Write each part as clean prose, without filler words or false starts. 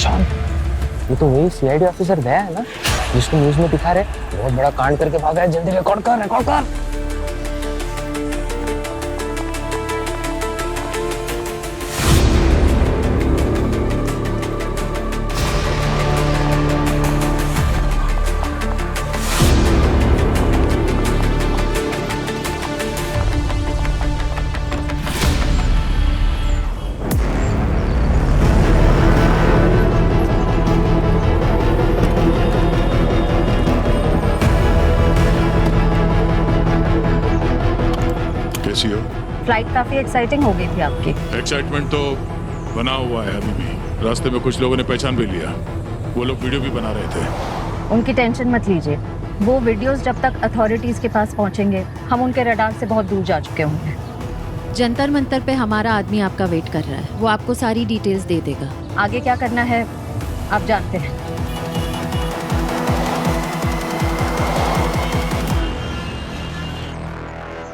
पहचान, ये तो वही सीआईडी ऑफिसर दया है ना, जिसको न्यूज में दिखा रहे बहुत बड़ा कांड करके भागा है। जल्दी रिकॉर्ड कर। कैसी हो? फ्लाइट काफी एक्साइटिंग हो गई थी आपकी। एक्साइटमेंट तो बना हुआ है अभी भी। रास्ते में कुछ लोगों ने पहचान भी लिया, वो लोग वीडियो भी बना रहे थे। उनकी टेंशन मत लीजिए, वो वीडियोस जब तक अथॉरिटीज के पास पहुंचेंगे हम उनके रडार से बहुत दूर जा चुके होंगे। जंतर मंतर पे हमारा आदमी आपका वेट कर रहा है, वो आपको सारी डिटेल्स दे देगा। आगे क्या करना है आप जानते हैं।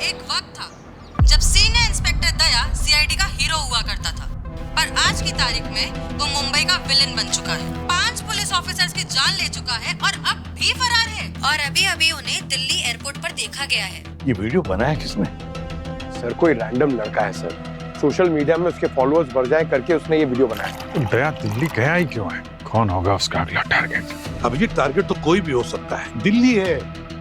एक वक्त था जब सीनियर इंस्पेक्टर दया सीआईडी का हीरो हुआ करता था, पर आज की तारीख में वो मुंबई का विलेन बन चुका है। 5 पुलिस ऑफिसर्स की जान ले चुका है और अब भी फरार है। और अभी अभी उन्हें दिल्ली एयरपोर्ट पर देखा गया है। ये वीडियो बनाया किसने? सर कोई रैंडम लड़का है सर, सोशल मीडिया में उसके फॉलोअर्स बढ़ जाए करके उसने ये वीडियो बनाया। तो दया दिल्ली गया ही क्यों है? कौन होगा उसका अगला टारगेट? अब ये टारगेट तो कोई भी हो सकता है। दिल्ली है,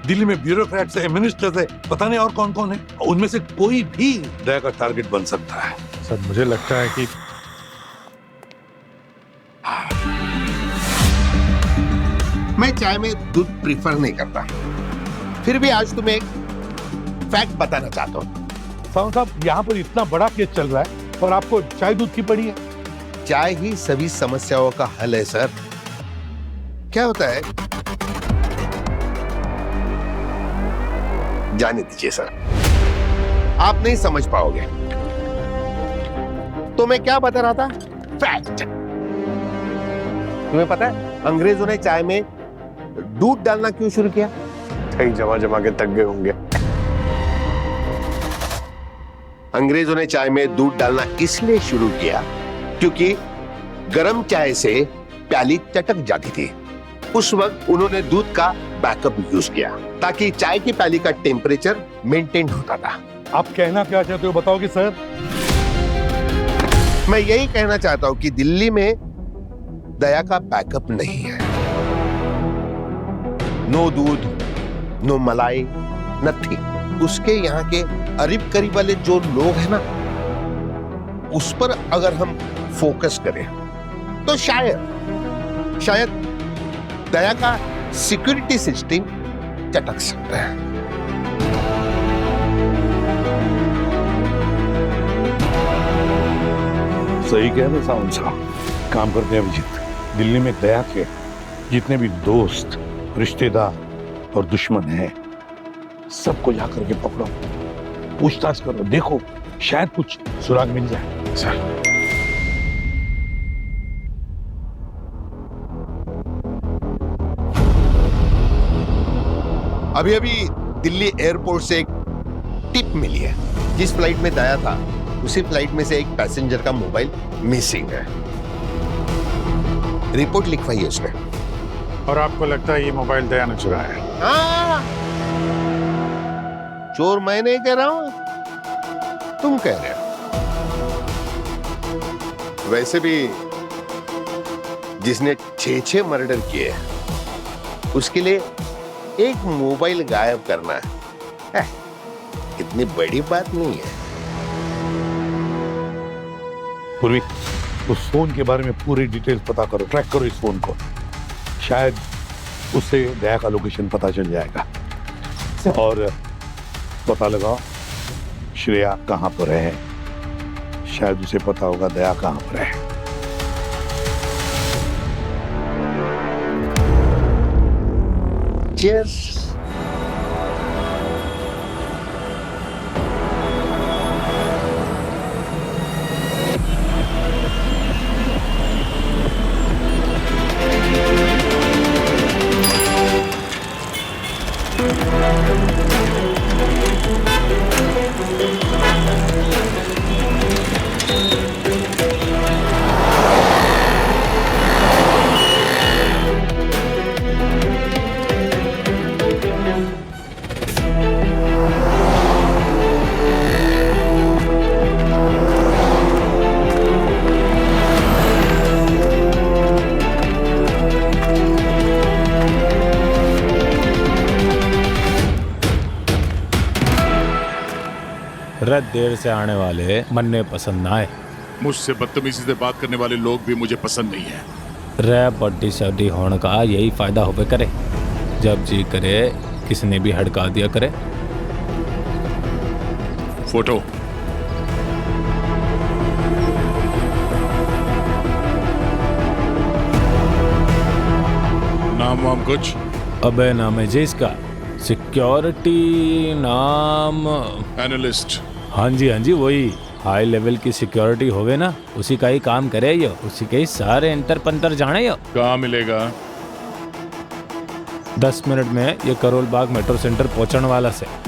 दिल्ली में ब्यूरोक्रेट्स है, मिनिस्टर्स है, पता नहीं और कौन कौन है। उनमें से कोई भी दया का टारगेट बन सकता है। सर मुझे लगता है कि मैं चाय में दूध प्रीफर नहीं करता, फिर भी आज तुम्हें एक फैक्ट बताना चाहता हूँ। साहब यहाँ पर इतना बड़ा केस चल रहा है और आपको चाय दूध की पड़ी है। चाय ही सभी समस्याओं का हल है सर। क्या होता है जाने दीजिए सर, आप नहीं समझ पाओगे। तो मैं क्या बता रहा था? फैक्ट। तुम्हें पता है अंग्रेजों ने चाय में दूध डालना क्यों शुरू किया? कहीं जमा जमा के थक गए होंगे। अंग्रेजों ने चाय में दूध डालना इसलिए शुरू किया क्योंकि गर्म चाय से प्याली चटक जाती थी। उस वक्त उन्होंने दूध का बैकअप यूज किया ताकि चाय की प्याली का टेम्परेचर मेंटेन होता था। आप कहना क्या चाहते हो बताओगे सर? मैं यही कहना चाहता हूं कि दिल्ली में दया का बैकअप नहीं है। नो दूध, नो मलाई, नथिंग। उसके यहाँ के करीब करीब वाले जो लोग हैं ना, उस पर अगर हम फोकस करें तो शायद दया का सिक्योरिटी सिस्टम चटक सकता है। सही कह रहे सावंत साहब। काम करते हैं अभिजीत, दिल्ली में दया के जितने भी दोस्त, रिश्तेदार और दुश्मन हैं, सबको जाकर के पकड़ो, पूछताछ करो, देखो शायद कुछ सुराग मिल जाए। सर अभी अभी दिल्ली एयरपोर्ट से एक टिप मिली है। जिस फ्लाइट में दया था उसी फ्लाइट में से एक पैसेंजर का मोबाइल मिसिंग है। रिपोर्ट लिखवाई है उसने। और आपको लगता है ये मोबाइल दया ने चुराया है? हाँ, चोर मैं नहीं कह रहा हूं, तुम कह रहे हो। वैसे भी जिसने 6 मर्डर किए उसके लिए एक मोबाइल गायब करना है इतनी बड़ी बात नहीं है। पूर्वी, उस फोन के बारे में पूरी डिटेल्स पता करो, ट्रैक करो इस फोन को। शायद उससे दया का लोकेशन पता चल जाएगा। और पता लगाओ श्रेया कहां पर है, शायद उसे पता होगा दया कहां पर है। Cheers. रे देर से आने वाले मन्ने पसंद ना आए। मुझसे बदतमीजी से बात करने वाले लोग भी मुझे पसंद नहीं है। रे बड्डी शड्डी होने का यही फायदा होवे करे, जब जी करे किसने भी हड़का दिया करे। फोटो नाम वाम कुछ? अबे नाम है जी इसका सिक्योरिटी नाम एनालिस्ट। हाँ जी वही हाई लेवल की सिक्योरिटी होवे ना, उसी का ही काम करे यो, उसी के ही सारे अंतर पंतर जाने यो। कहाँ मिलेगा? 10 मिनट में ये करोल बाग मेट्रो सेंटर पहुंचने वाला से।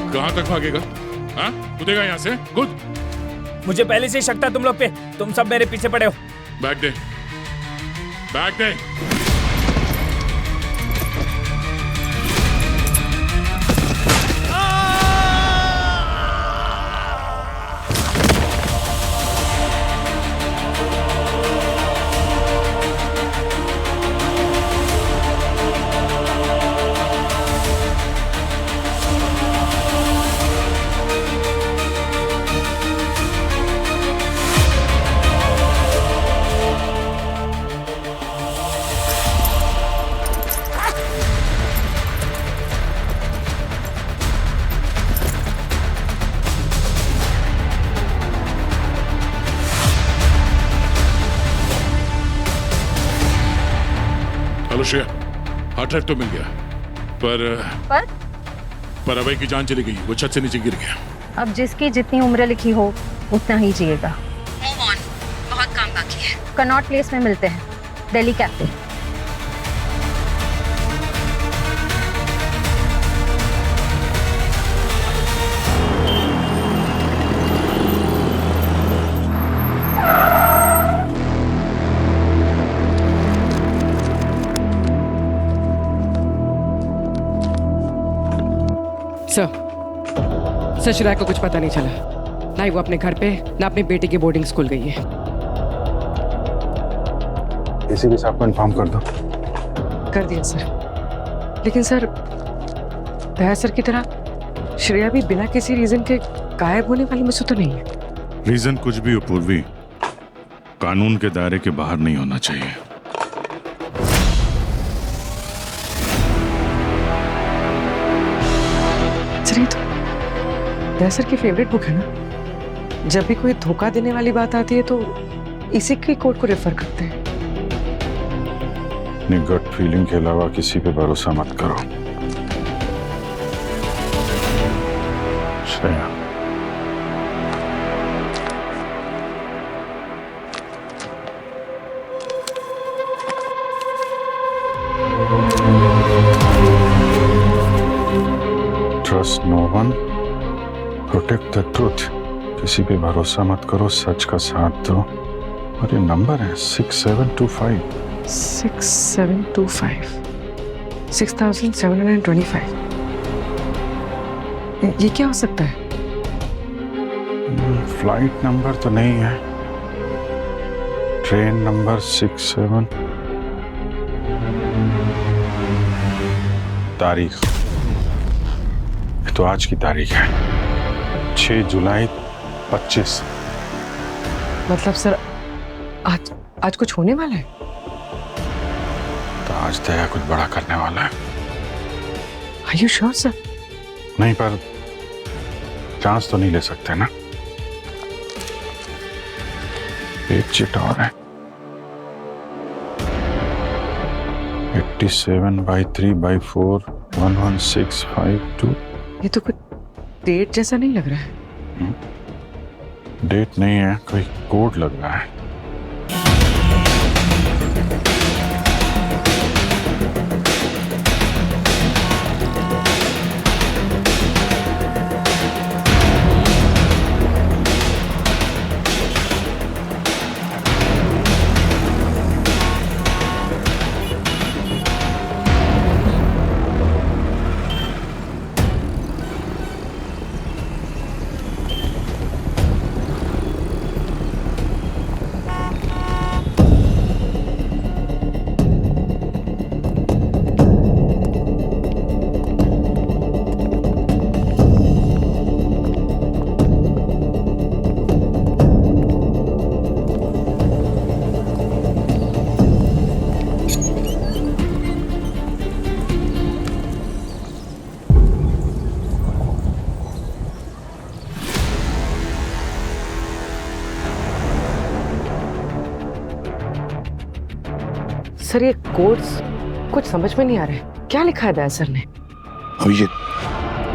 कहाँ तक भागेगा? हाँ, कूदेगा यहाँ से? कूद। मुझे पहले से ही शक था तुम लोग पे, तुम सब मेरे पीछे पड़े हो। बैग दे, बैग दे। हेलो श्रेया, हार्ड ड्राइव तो मिल गया, पर अभय की जान चली गई। वो छत से नीचे गिर गया। अब जिसकी जितनी उम्र लिखी हो उतना ही जिएगा। कनॉट प्लेस में मिलते हैं, दिल्ली कैफे। सर श्रेया को कुछ पता नहीं चला, ना ही वो अपने घर पे ना अपनी बेटी की बोर्डिंग स्कूल गई है। एसीपी साहब को इन्फॉर्म कर दो। कर दिया सर, लेकिन सर दया सर की तरह श्रेया भी बिना किसी रीजन के गायब होने वाली मुझसे तो नहीं है। रीजन कुछ भी हो पूर्वी, कानून के दायरे के बाहर नहीं होना चाहिए। सर ये तो दया सर की फेवरेट बुक है ना, जब भी कोई धोखा देने वाली बात आती है तो इसी के कोड को रेफर करते हैं। अपनी गट फीलिंग के अलावा किसी पे भरोसा मत करो Shreya. Trust no one, protect the truth. किसी पे भरोसा मत करो, सच का साथ दो। और ये नंबर है 6725। 6725 6725। ये क्या हो सकता है? फ्लाइट नंबर तो नहीं है, ट्रेन नंबर 67। तारीख तो आज की तारीख है 6 जुलाई 25। मतलब सर आज कुछ होने वाला है? तो आज दया कुछ बड़ा करने वाला है। Are you sure, sir? नहीं, पर चांस तो नहीं ले सकते ना। एक चिट और है 87/3/4 11652। ये तो कुछ डेट जैसा नहीं लग रहा है। डेट नहीं है, कोई कोड लग रहा है। सर ये कोड्स कुछ समझ में नहीं आ रहा है, क्या लिखा है दया सर ने? अभिजीत,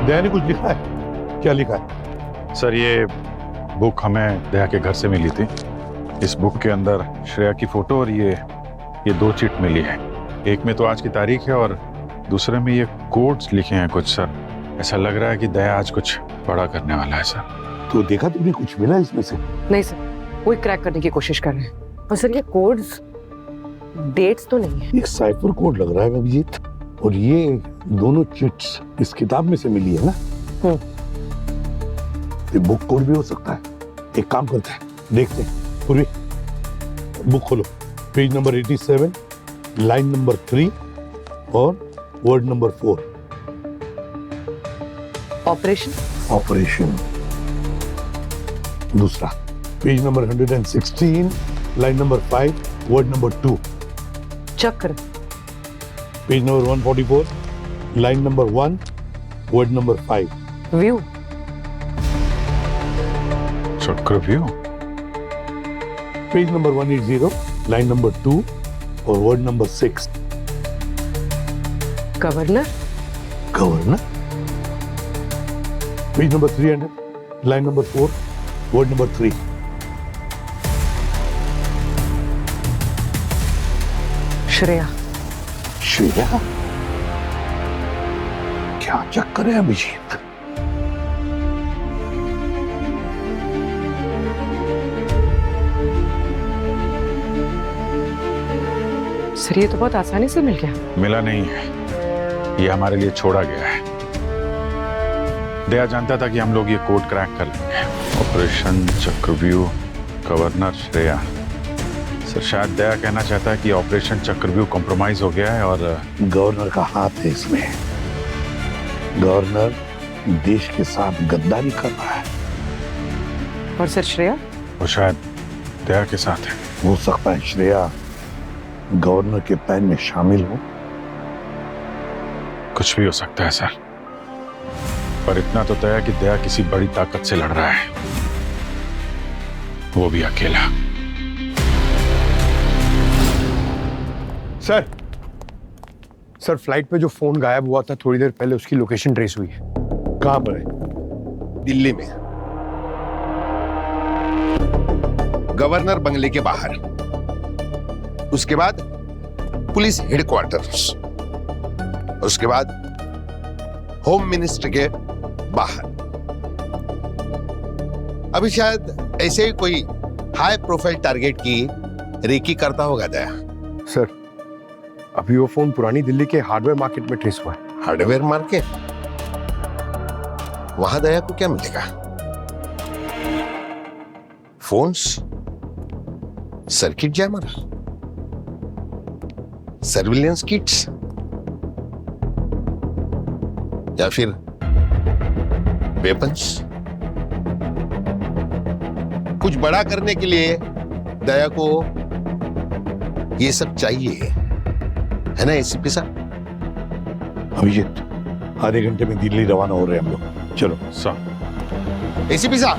दया ने कुछ लिखा है? क्या लिखा है? सर ये बुक हमें दया के घर से मिली थी। इस बुक के अंदर श्रेया की फोटो और ये 2 चिट मिली है। एक में तो आज की तारीख है और दूसरे में ये कोड्स लिखे हैं कुछ। सर ऐसा लग रहा है कि दया आज कुछ बड़ा करने वाला है। सर तो देखा तुमने, कुछ मिला इसमें से? नहीं सर, कोई क्रैक करने की कोशिश कर रहे हैं। और सर ये कोड्स डेट्स तो नहीं है। एक साइफर कोड लग रहा है अभिजीत, और ये दोनों चिट्स इस किताब में से मिली है ना। ये बुक कोड भी हो सकता है। एक काम करते हैं, देखते हैं। पूरी बुक खोलो, पेज नंबर 87, लाइन नंबर 3 और वर्ड नंबर 4। ऑपरेशन। दूसरा page number 116, line number 5, word number 2। चक्र। Page number 144, line number 1, word number 5। View. चक्रव्यूह। पेज नंबर 180, लाइन नंबर 2 और word number 6। Governor. Page number 300, line number 4, word number 3। Shreya. Shreya? क्या चक्कर है Abhijit? Sir ये तो बहुत आसानी से मिल गया। मिला नहीं है, ये हमारे लिए छोड़ा गया है। दया जानता था कि हम लोग ये कोड क्रैक कर लेंगे। ऑपरेशन चक्रव्यूह, गवर्नर श्रेया। सर शायद दया कहना चाहता है कि ऑपरेशन चक्रव्यूह कॉम्प्रोमाइज हो गया है और गवर्नर का हाथ है इसमें। गवर्नर देश के साथ गद्दारी कर रहा है। और सर श्रेया? वो शायद दया के साथ है। हो सकता है श्रेया गवर्नर के प्लान में शामिल हो। कुछ भी हो सकता है सर, पर इतना तो तय है कि दया किसी बड़ी ताकत से लड़ रहा है, वो भी अकेला। सर फ्लाइट पे जो फोन गायब हुआ था थोड़ी देर पहले, उसकी लोकेशन ट्रेस हुई है। कहां पर है? दिल्ली में, गवर्नर बंगले के बाहर। उसके बाद पुलिस हेडक्वार्टर्स, उसके बाद होम मिनिस्टर के बाहर। अभी शायद ऐसे ही कोई हाई प्रोफाइल टारगेट की रेकी करता होगा दया। सर अभी वो फोन पुरानी दिल्ली के हार्डवेयर मार्केट में ट्रेस हुआ है। Hardware market? वहां दया को क्या मिलेगा? Phones, circuit jammer, surveillance kits, या फिर वेपन्स। कुछ बड़ा करने के लिए दया को ये सब चाहिए, है ना एसीपी साहब? अभिजीत आधे घंटे में दिल्ली रवाना हो रहे हैं हम लोग। चलो सर। एसीपी साहब,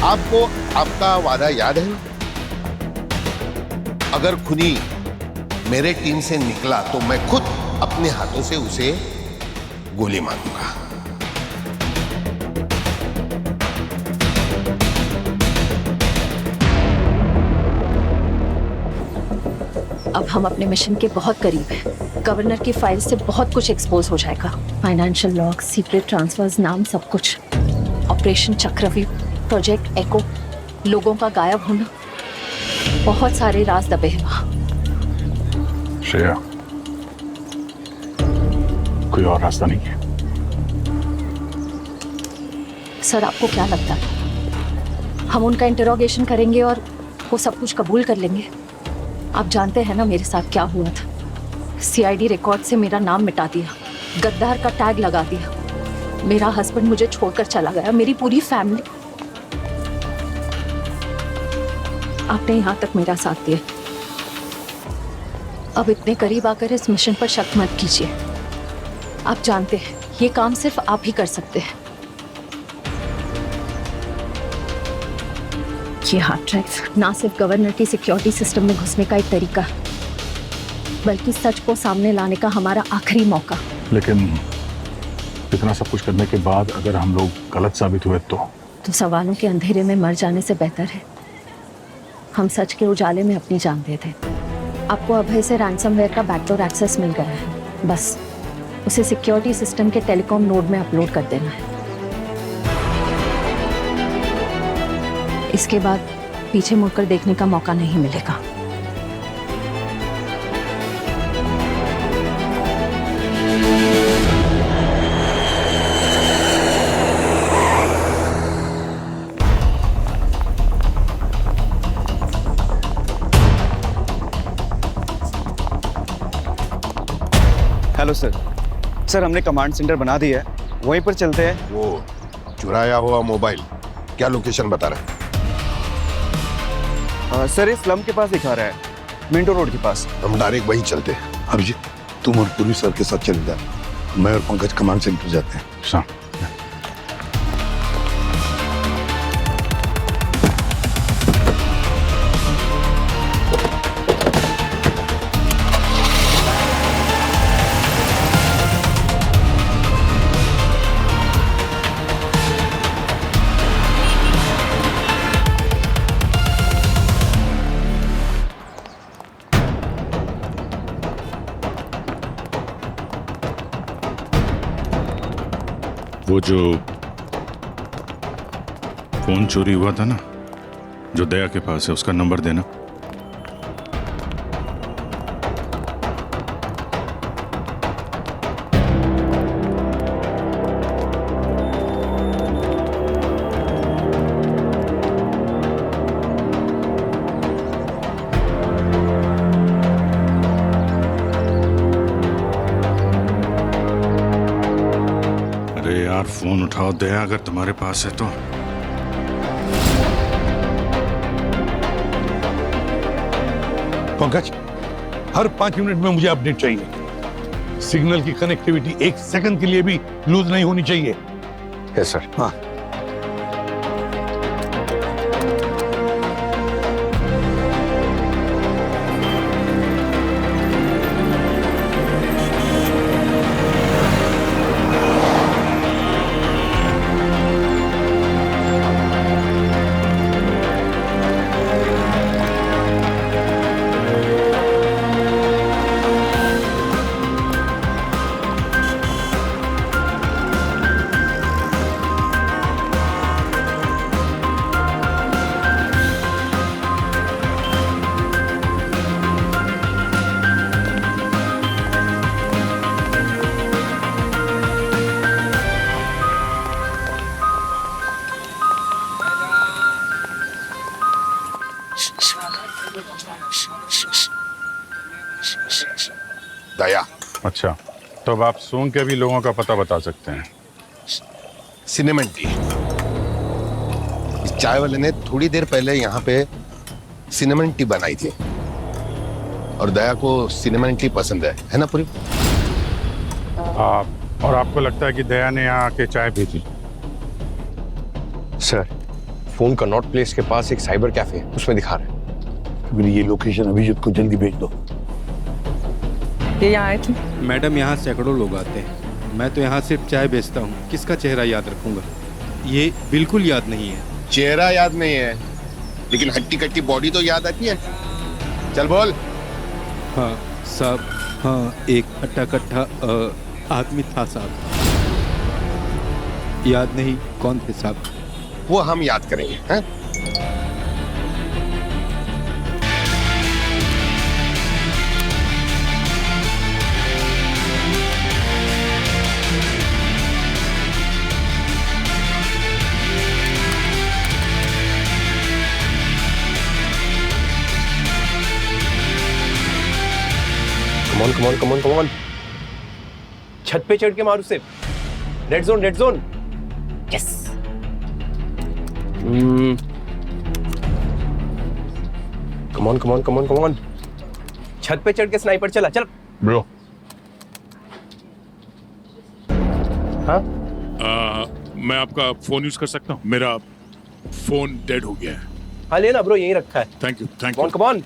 आपको आपका वादा याद है? अगर खूनी मेरे टीम से निकला तो मैं खुद अपने हाथों से उसे गोली मारूंगा। अब हम अपने मिशन के बहुत करीब हैं। गवर्नर की फाइल से बहुत कुछ एक्सपोज हो जाएगा। फाइनेंशियल लॉग, सीक्रेट ट्रांसफर्स, नाम, सब कुछ। ऑपरेशन चक्रव्यूह, प्रोजेक्ट एको, लोगों का गायब होना, बहुत सारे राज दबे हैं वहां। श्रेया, कोई और रास्ता नहीं है? सर आपको क्या लगता है हम उनका इंटरोगेशन करेंगे और वो सब कुछ कबूल कर लेंगे? आप जानते हैं ना मेरे साथ क्या हुआ था। सीआईडी रिकॉर्ड से मेरा नाम मिटा दिया, गद्दार का टैग लगा दिया। मेरा हस्बैंड मुझे छोड़कर चला गया, मेरी पूरी फैमिली। आपने यहाँ तक मेरा साथ दिया, अब इतने करीब आकर इस मिशन पर शक मत कीजिए। आप जानते हैं ये काम सिर्फ आप ही कर सकते हैं। ये हार्ड ड्राइव ना सिर्फ गवर्नर की सिक्योरिटी सिस्टम में घुसने का एक तरीका है, बल्कि सच को सामने लाने का हमारा आखिरी मौका। लेकिन इतना सब कुछ करने के बाद अगर हम लोग गलत साबित हुए तो सवालों के अंधेरे में मर जाने से बेहतर है हम सच के उजाले में अपनी जान दे दें। आपको अभय से रैंसमवेयर का बैकडोर एक्सेस मिल गया है, बस उसे सिक्योरिटी सिस्टम के टेलीकॉम नोड में अपलोड कर देना है। इसके बाद पीछे मुड़कर देखने का मौका नहीं मिलेगा। हेलो सर, हमने कमांड सेंटर बना दिया है, वहीं पर चलते हैं। वो चुराया हुआ मोबाइल क्या लोकेशन बता रहा है? सर इस स्लम के पास दिखा रहा है, मिंटो रोड के पास। हम डायरेक्ट वहीं चलते हैं। अभिजीत तुम और पुरी सर के साथ चले जाओ, मैं और पंकज कमांड सेंटर जाते हैं। हाँ। वो जो फोन चोरी हुआ था ना, जो दया के पास है, उसका नंबर देना। अरे यार फोन उठाओ दया, अगर तुम्हारे पास है तो। पंकज, हर 5 मिनट में मुझे अपडेट चाहिए। सिग्नल की कनेक्टिविटी 1 सेकंड के लिए भी लूज नहीं होनी चाहिए। Yes sir. हाँ। दया। अच्छा, तो अब आप सूंघ के भी लोगों का पता बता सकते हैं। Cinnamon T. इस चाय वाले ने थोड़ी देर पहले यहाँ पे सिनेमन टी बनाई थी और दया को सिनेमन टी पसंद है ना पूरी? और आपको लगता है कि दया ने यहाँ आके चाय पी थी? सर, फोन कनॉट प्लेस के पास एक साइबर कैफे, उसमें दिखा रहे हैं। मेरी ये लोकेशन अभिजीत को जल्दी भेज दो। ये यहाँ आए थे? मैडम, यहाँ सैकड़ों लोग आते हैं। मैं तो यहाँ सिर्फ चाय बेचता हूँ, किसका चेहरा याद रखूंगा? ये बिल्कुल याद नहीं है। चेहरा याद नहीं है, लेकिन हट्टी कट्टी बॉडी तो याद आती है। चल बोल। हाँ साहब, हाँ एक हट्टा कट्टा आदमी था साहब। याद नहीं कौन थे साहब? वो हम याद करेंगे। हैं? Come on. छत पे चढ़ के मार उसे। Red zone. Yes. Come on. छत पे चढ़ के स्नाइपर चला, चल। ब्रो। हाँ? मैं आपका फोन यूज कर सकता हूँ? मेरा फोन डेड हो गया है। हाँ लेना ब्रो, यहीं रखा है। Thank you. Come on.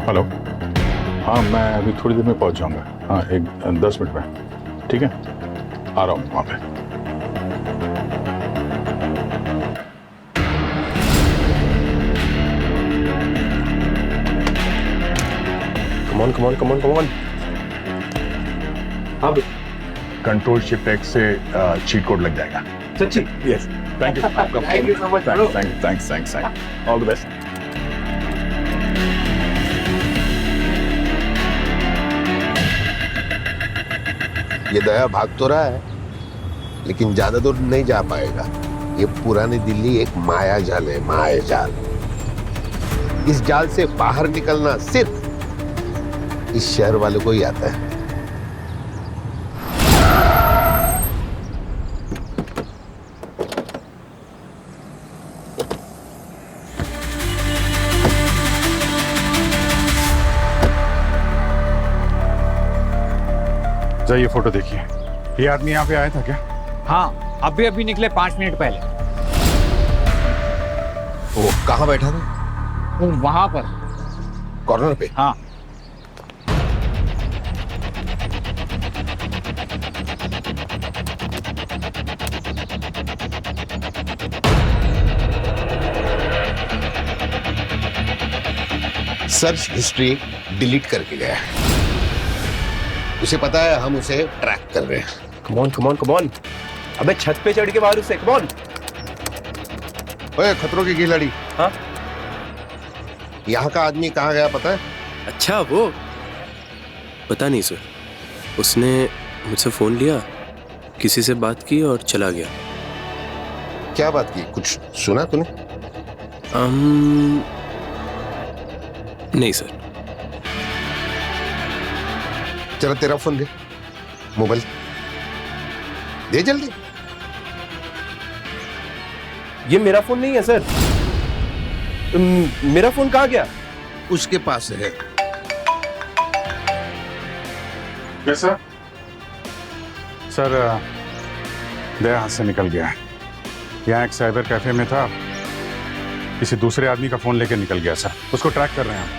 Hello. हाँ, मैं अभी थोड़ी देर में पहुंच जाऊंगा। हाँ, 10 मिनट में। ठीक है, आ रहा हूँ वहाँ पे। Come on. हाँ कंट्रोल शिफ्ट एक्स से चीट कोड लग जाएगा। सच्ची? Yes. Thank you so much. Thanks. All the best. ये दया भाग तो रहा है, लेकिन ज्यादा दूर नहीं जा पाएगा। ये पुरानी दिल्ली एक माया जाल है, माया जाल। इस जाल से बाहर निकलना सिर्फ इस शहर वालों को ही आता है। ये फोटो देखिए। ये आदमी यहाँ पे आया था क्या? हाँ, अभी निकले 5 मिनट पहले। वो कहाँ बैठा था? वो वहां पर कॉर्नर पे। हाँ। सर्च हिस्ट्री डिलीट करके गया है। उसे पता है हम उसे ट्रैक कर रहे हैं। Come on. अबे छत पे चढ़ के बाहर उसे, कम ऑन। ओए खतरों की खिलाड़ी, हाँ? यहाँ का आदमी कहाँ गया पता है? अच्छा वो पता नहीं सर, उसने मुझसे फोन लिया, किसी से बात की और चला गया। क्या बात की, कुछ सुना तूने? नहीं सर। चलो तेरा फोन दे, मोबाइल दे जल्दी। ये मेरा फोन नहीं है सर। मेरा फोन कहाँ गया? उसके पास है। कैसा? सर दया हाथ से निकल गया है। यहाँ एक साइबर कैफे में था, किसी दूसरे आदमी का फोन लेकर निकल गया सर। उसको ट्रैक कर रहे हैं हम।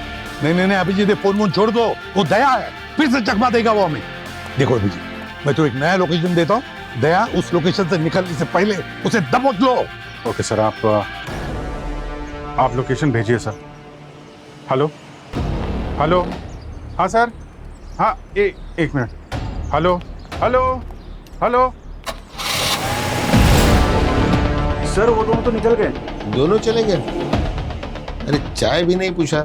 नहीं अभिजीत, फोन छोड़ दो। वो दया है, फिर से चकमा देगा वो हमें। देखो अभिजीत, मैं तो एक नया लोकेशन देता हूँ, दया उस लोकेशन से निकलने से पहले उसे दबोच लो। ओके सर, आप लोकेशन भेजिए सर। हेलो, हाँ सर, हाँ एक मिनट। हेलो सर वो दोनों तो निकल गए। दोनों चले गए? अरे चाय भी नहीं पूछा।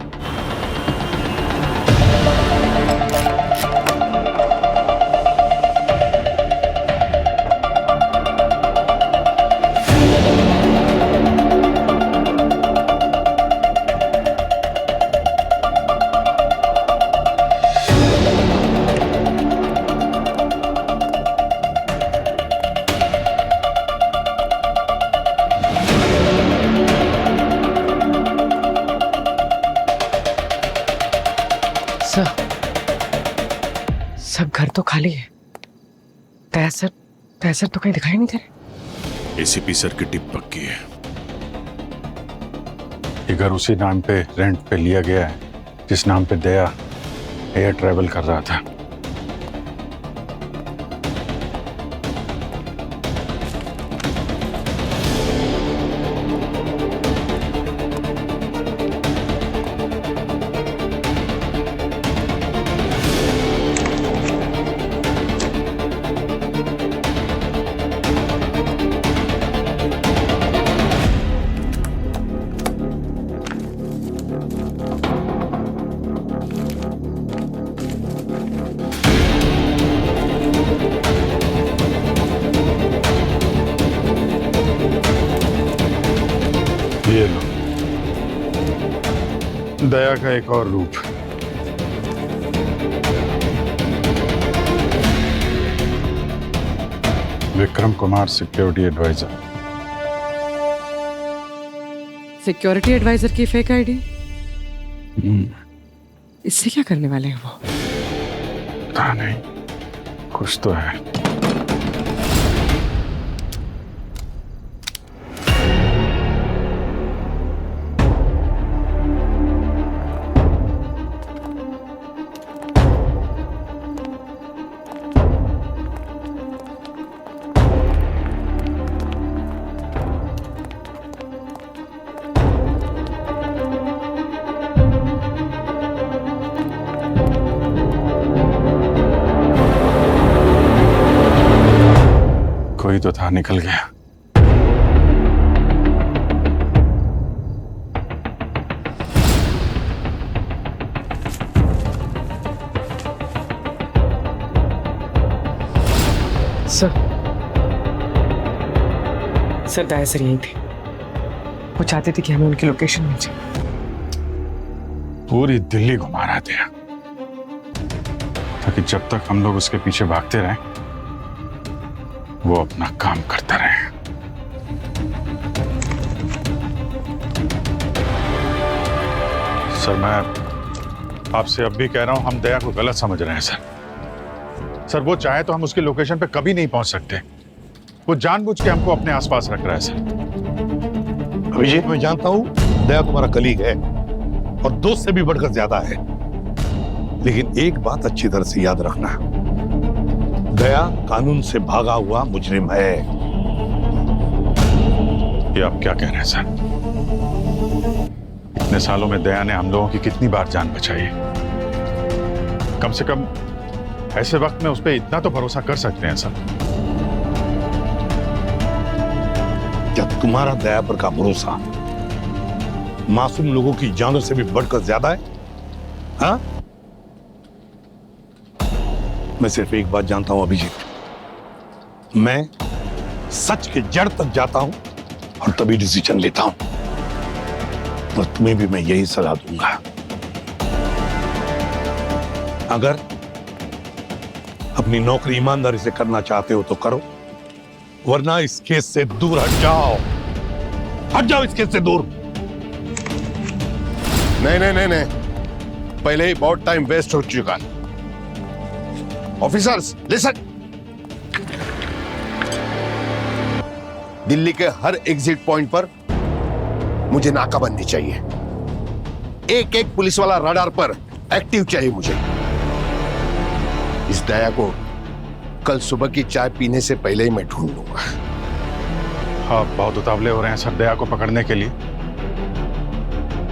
सब घर तो खाली है। तैसर तो कहीं दिखाई नहीं दे रहे। एसीपी सर की टिप पक्की है, ये घर उसी नाम पे रेंट पे लिया गया है जिस नाम पे दया एयर ट्रैवल कर रहा था। ये लो, दया का एक और रूप। Vikram Kumar, security adviser. Security adviser की फेक आईडी? इससे क्या करने वाले हैं वो? पता नहीं, कुछ तो है। कोई तो था, निकल गया। सर दया सर यही थे। वो चाहते थे कि हमें उनकी लोकेशन मिल जाए। पूरी दिल्ली घुमा रहा था ताकि जब तक हम लोग उसके पीछे भागते रहें वो अपना काम करता रहे। सर मैं आपसे अब भी कह रहा हूं, हम दया को गलत समझ रहे हैं सर। वो चाहे तो हम उसकी लोकेशन पे कभी नहीं पहुंच सकते। वो जानबूझ के हमको अपने आसपास रख रहा है सर। अभिजीत, मैं जानता हूं दया तुम्हारा कलीग है और दोस्त से भी बढ़कर ज्यादा है, लेकिन एक बात अच्छी तरह से याद रखना, दया कानून से भागा हुआ मुजरिम है। ये आप क्या कह रहे हैं सर? इतने इतने सालों में दया ने हम लोगों की कितनी बार जान बचाई है। कम से कम ऐसे वक्त में उस पर इतना तो भरोसा कर सकते हैं सर। क्या तुम्हारा दया पर का भरोसा मासूम लोगों की जानों से भी बढ़कर ज्यादा है? हाँ? मैं सिर्फ एक बात जानता हूं अभिजीत, मैं सच के जड़ तक जाता हूं और तभी डिसीजन लेता हूं। और तुम्हें भी मैं यही सलाह दूंगा, अगर अपनी नौकरी ईमानदारी से करना चाहते हो तो करो, वरना इस केस से दूर हट जाओ। हट जाओ इस केस से दूर। नहीं नहीं नहीं नहीं, पहले ही बहुत टाइम वेस्ट हो चुका है। ऑफिसर्स लिसन, दिल्ली के हर एग्जिट पॉइंट पर मुझे नाकाबंदी चाहिए। एक एक पुलिस वाला रडार पर एक्टिव चाहिए मुझे। इस दया को कल सुबह की चाय पीने से पहले ही मैं ढूंढ लूंगा। आप बहुत उतावले हो रहे हैं सर दया को पकड़ने के लिए।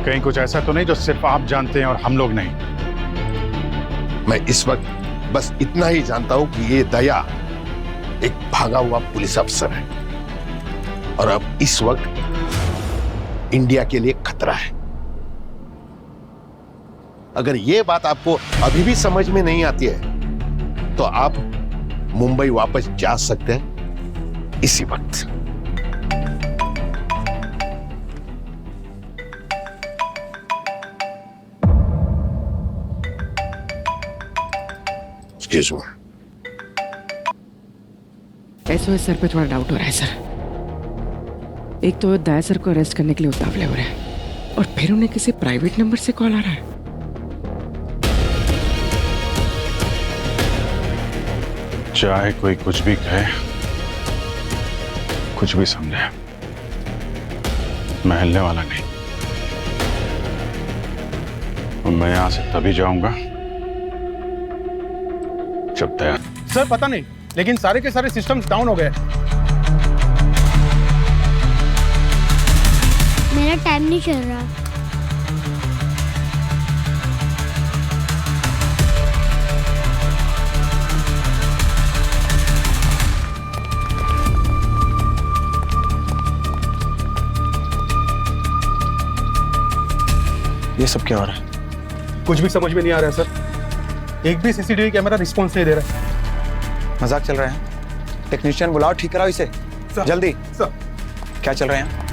कहीं कुछ ऐसा तो नहीं जो सिर्फ आप जानते हैं और हम लोग नहीं? मैं इस वक्त बस इतना ही जानता हूं कि ये दया एक भागा हुआ पुलिस अफसर है और अब इस वक्त इंडिया के लिए खतरा है। अगर ये बात आपको अभी भी समझ में नहीं आती है तो आप मुंबई वापस जा सकते हैं इसी वक्त। Excuse me. एसओएस सर पे थोड़ा डाउट हो रहा है सर। एक तो दया सर को अरेस्ट करने के लिए उतावले हो रहे हैं और फिर उन्हें किसी प्राइवेट नंबर से कॉल आ रहा है। चाहे कोई कुछ भी कहे, कुछ भी समझे, मैं हिलने वाला नहीं। मैं यहां से तभी जाऊंगा जब दया। सर पता नहीं, लेकिन सारे के सारे सिस्टम्स डाउन हो गए। मेरा टाइम नहीं चल रहा। ये सब क्या हो रहा है? कुछ भी समझ में नहीं आ रहा है सर। एक भी सीसीटीवी कैमरा रिस्पॉन्स नहीं दे रहा है। मजाक चल रहा है? टेक्नीशियन बुलाओ, ठीक कराओ इसे जल्दी। सर क्या चल रहा है?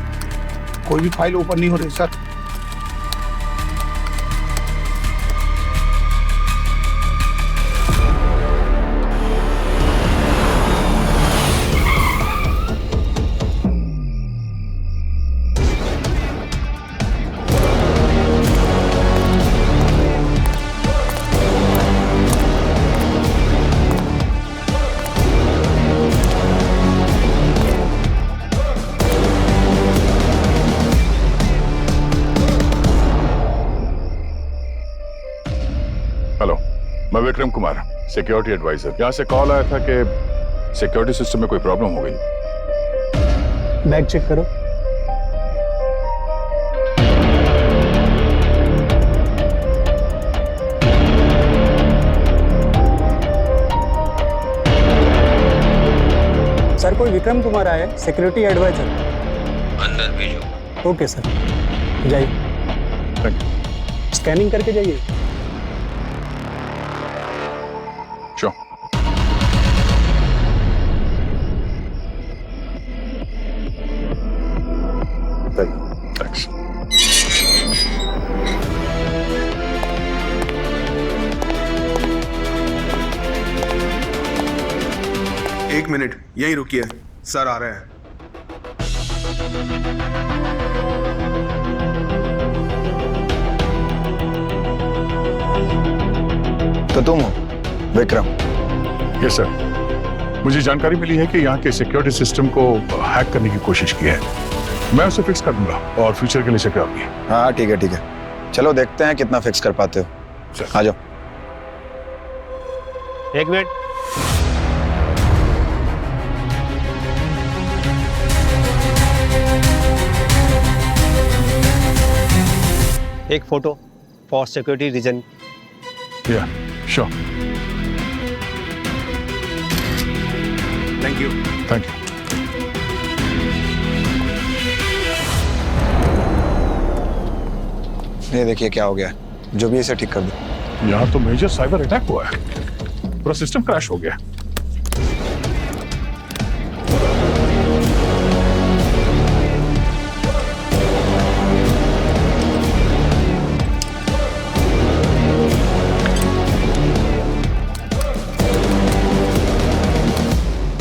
कोई भी फाइल ओपन नहीं हो रही सर। हेलो, मैं विक्रम कुमार, सिक्योरिटी एडवाइजर। यहाँ से कॉल आया था कि सिक्योरिटी सिस्टम में कोई प्रॉब्लम हो गई। बैग चेक करो। सर कोई विक्रम कुमार आया है, सिक्योरिटी एडवाइजर। अंदर भेजो। ओके सर, जाइए। स्कैनिंग करके जाइए। Sure. Thanks. एक मिनट यहीं रुकिए, सर आ रहे हैं। तो तुम हो विक्रम? यस सर, मुझे जानकारी मिली है कि यहाँ के सिक्योरिटी सिस्टम को हैक करने की कोशिश की है। मैं उसे फिक्स कर दूंगा और फ्यूचर के लिए सिक्योर भी। हाँ ठीक है ठीक है, चलो देखते हैं कितना फिक्स कर पाते हो। आ जाओ। एक मिनट। एक फोटो फॉर सिक्योरिटी रीजन। या sure. Thank you. Thank you. ये देखिए क्या हो गया, जो भी इसे ठीक कर दो। यहाँ तो मेजर साइबर अटैक हुआ है, पूरा सिस्टम क्रैश हो गया।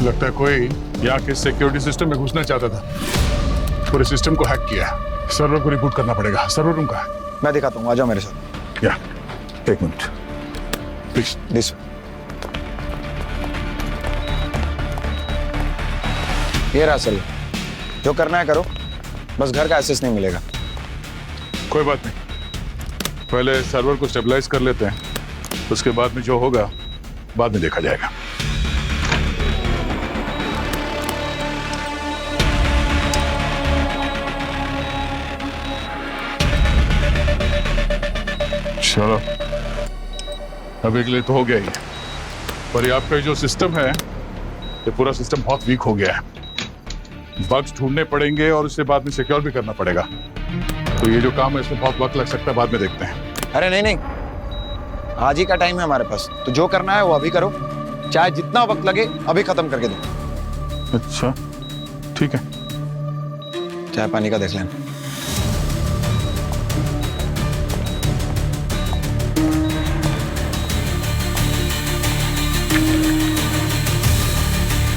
लगता है कोई यहाँ के सिक्योरिटी सिस्टम में घुसना चाहता था, पूरे सिस्टम को हैक किया है। सर्वर को रिबूट करना पड़ेगा। सर्वर रूम का है। मैं दिखाता हूँ, आ जाओ मेरे साथ। या एक मिनट प्लीज। दिस ये रहा सर, जो करना है करो, बस घर का एक्सेस नहीं मिलेगा। कोई बात नहीं, पहले सर्वर को स्टेबलाइज कर लेते हैं, उसके बाद में जो होगा बाद में देखा जाएगा। चलो अभी के लिए तो हो गया ही, पर ये आपका जो सिस्टम है, ये पूरा सिस्टम बहुत वीक हो गया है। बग्स ढूंढने पड़ेंगे और उससे बाद में सिक्योर भी करना पड़ेगा। तो ये जो काम है इसमें बहुत वक्त लग सकता है, बाद में देखते हैं। अरे नहीं नहीं, आज ही का टाइम है हमारे पास, तो जो करना है वो अभी करो, चाहे जितना वक्त लगे अभी खत्म करके दो। अच्छा ठीक है। चाय पानी का देख लेना।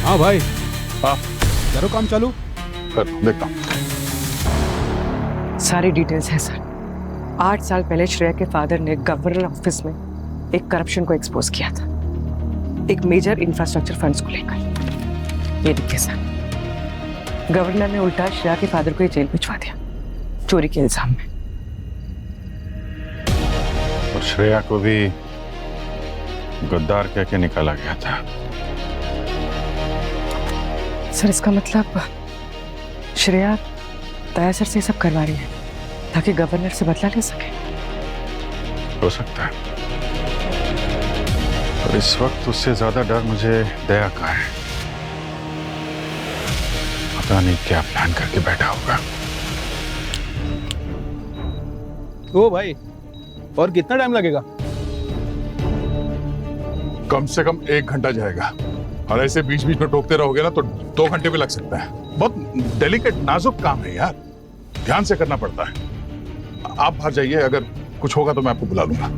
हाँ भाई, हाँ करो काम चालू। कर देखता हूँ। सारी डिटेल्स है सर। 8 साल पहले श्रेया के फादर ने गवर्नर ऑफिस में एक करप्शन को एक्सपोज किया था, एक मेजर इंफ्रास्ट्रक्चर फंड्स को लेकर। ये देखिए सर, गवर्नर ने उल्टा श्रेया के फादर को जेल भिजवा दिया चोरी के इल्जाम में। और श्रेया को भी गद्दार कह के निकाला गया था। सर इसका मतलब श्रेया दया सर से सब करवा रही है ताकि गवर्नर से बदला ले सके। हो सकता है, और इस वक्त उससे ज्यादा डर मुझे दया का है। पता नहीं क्या प्लान करके बैठा होगा। ओ भाई, और कितना टाइम लगेगा? कम से कम 1 घंटा जाएगा, और ऐसे बीच बीच में टोकते रहोगे ना तो 2 घंटे भी लग सकता है। बहुत डेलिकेट नाजुक काम है यार, ध्यान से करना पड़ता है। आप बाहर जाइए, अगर कुछ होगा तो मैं आपको बुला लूंगा।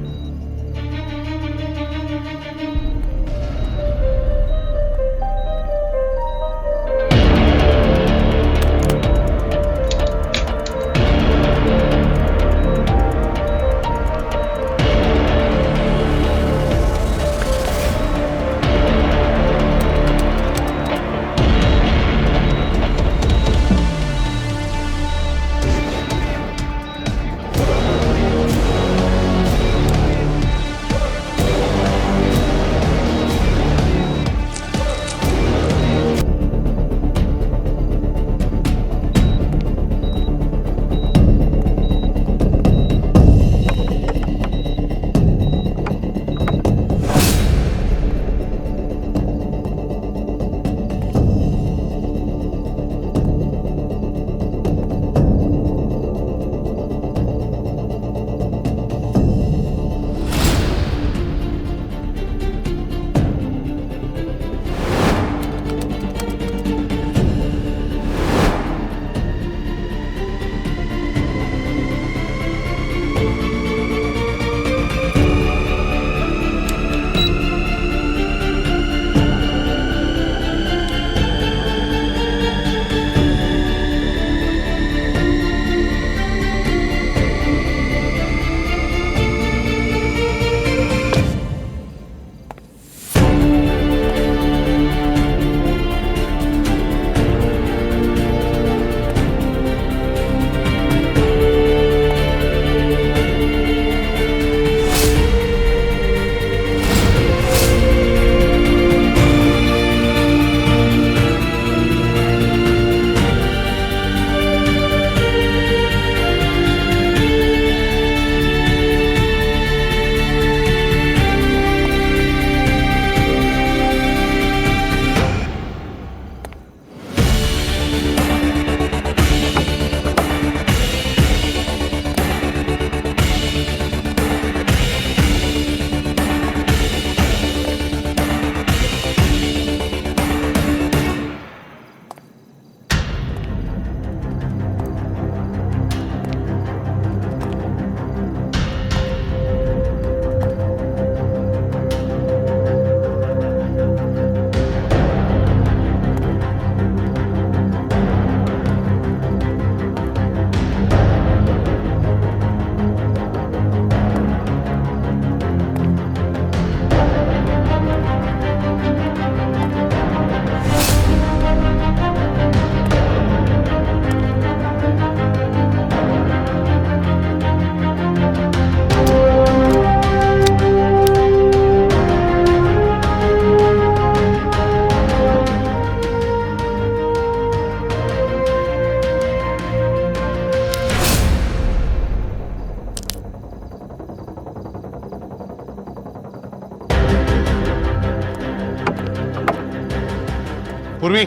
पूर्वी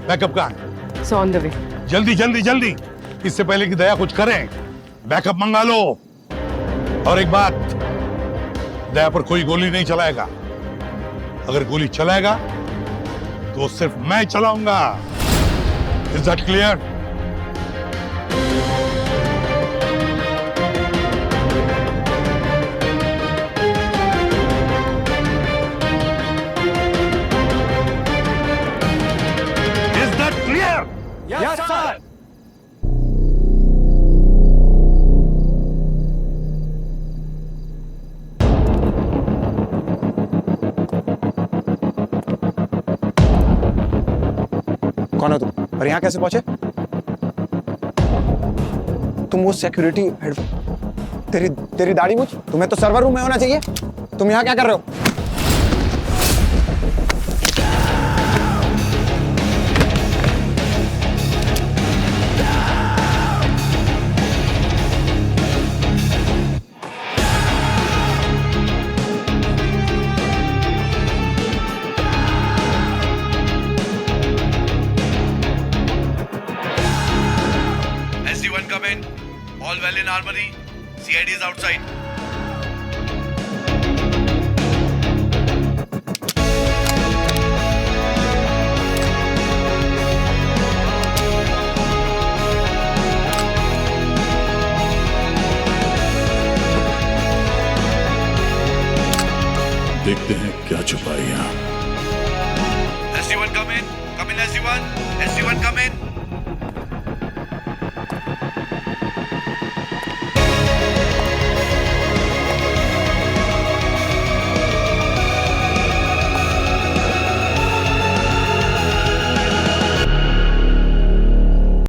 बैकअप कहाँ है? So on the way. जल्दी जल्दी जल्दी, इससे पहले कि दया कुछ करें बैकअप मंगा लो। और एक बात, दया पर कोई गोली नहीं चलाएगा। अगर गोली चलाएगा तो सिर्फ मैं चलाऊंगा। Is that clear? Is that clear? Yes sir. कौन हो तुम और यहाँ कैसे पहुंचे? तुम वो सिक्योरिटी हेड, तेरी दाढ़ी मूंछ, तुम्हें तो सर्वर रूम में होना चाहिए। तुम यहाँ क्या कर रहे हो? SD1 come in. All well in armory. CID is outside. देखते हैं क्या छुपाए